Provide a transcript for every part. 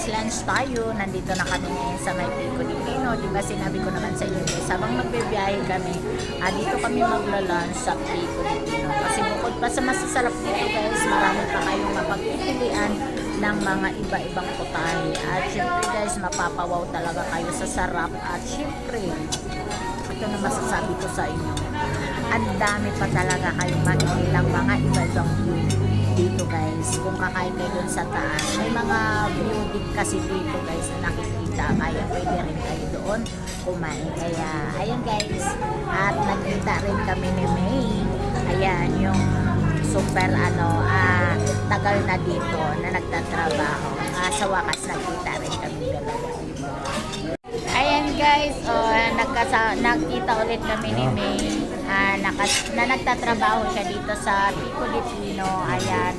lunch tayo. Nandito na kami ngayon sa may Pico di Pino. Diba sinabi ko naman sa inyo guys, habang magbibiyahe kami, dito kami magla-lunch sa Pico di Pino. Kasi bukod pa sa masasarap dito guys, marami pa kayong mapagpipilian ng mga iba-ibang putahe. At syempre guys, mapapawaw talaga kayo sa sarap. At syempre, ito na masasabi ko sa inyo, ang dami pa talaga kayong makikilang mga iba-ibang view dito guys. Kung kakain kayo dun sa taas, may mga view din kasi dito guys na nakikita, kaya pwede rin kayo doon kumain. Kaya ayan guys, at nagkita rin kami ni May. Ayan yung super tagal na dito na nagtatrabaho. Sa wakas nagkita rin kami dalawa. Ayan guys, nagkita ulit kami ni May na nagtatrabaho siya dito sa Pico di Pino. Ayan,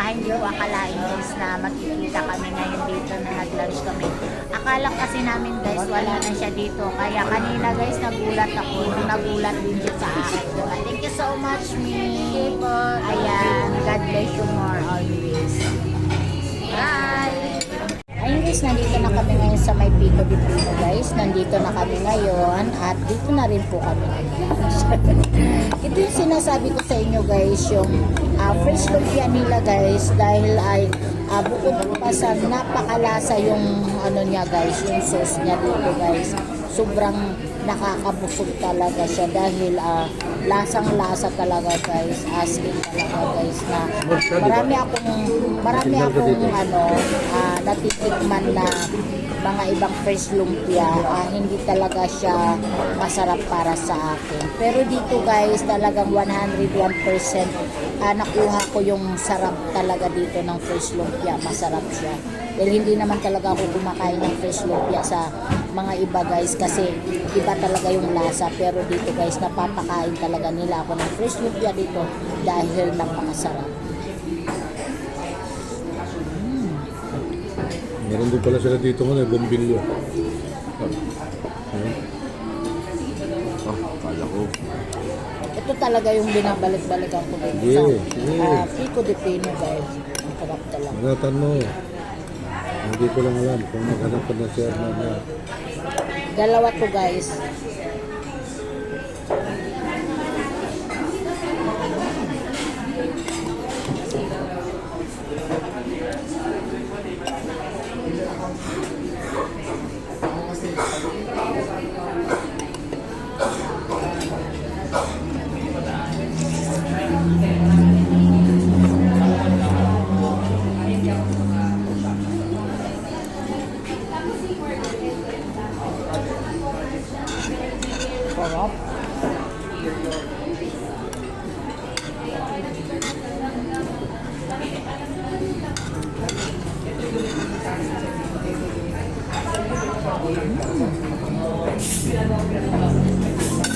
hindi ko akalain guys na magkikita kami ngayon dito na nag-lunch kami. Akala kasi namin guys wala na siya dito. Kaya kanina guys nagulat ako, nagulat din siya sa akin. Thank you so much May. Ayan, God bless you more always. Bye! Ayun guys, nandito na kami ngayon sa may Pico di Pino guys. Nandito na kami ngayon at dito na rin po kami nag-lunch. Ito yung sinasabi ko sa inyo guys, yung fresh lumpia nila guys, dahil ay bukod pa sa napakalasa yung niya guys, yung sauce niya dito guys. Sobrang nakakabusog talaga siya dahil lasang-lasa talaga guys, as in talaga guys, na marami akong natitikman na mga ibang fresh lumpia, hindi talaga siya masarap para sa akin. Pero dito guys, talagang 101% nakuha ko yung sarap talaga dito ng fresh lumpia, masarap siya. Dahil hindi naman talaga ako kumakain ng fresh lumpia sa mga iba guys, kasi iba talaga yung lasa. Pero dito guys, napapakain talaga nila ako ng fresh lumpia dito dahil napakasarap. Meron din pala sila dito ngayon, bombilyo. Kala ko. Ito talaga yung binabalik-balikan ko dito sa Pico di Pino guys. Ang sarap talaga. Manatan mo. Hindi ko lang alam kung maghanap ka na siya na. Dalawa to guys. Sarap.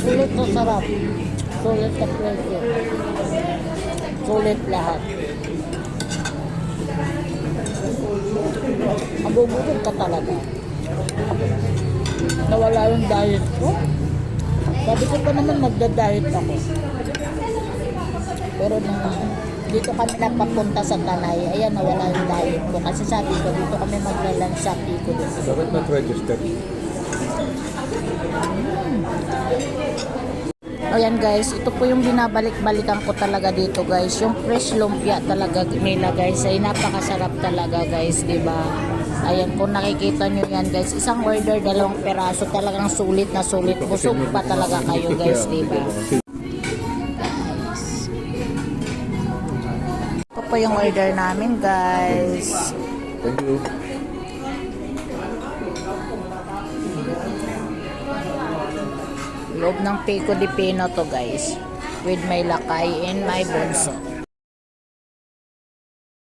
Sulit to sarap. Sulit na presyo. Sulit lahat. Mabubukod ka talaga. Nawala yung diet ko. Sabi ko pa naman magda-diet ako. Pero dito kami napapunta sa Tanay, ayan, nawala yung diet ko. Kasi sabi ko, dito kami maglalan sa Pico. Dapat mag-register. Ayan guys, ito po yung binabalik-balikan ko talaga dito guys. Yung fresh lumpia talaga nila guys, ay napakasarap talaga guys, diba? Ayan, kung nakikita nyo yan guys, isang order, 2 peraso, talagang sulit na sulit. Busog pa talaga kayo guys, diba? Guys, ito po yung order namin guys. Thank you. Loob ng Pico di Pino to guys, with my lakay and my bunso.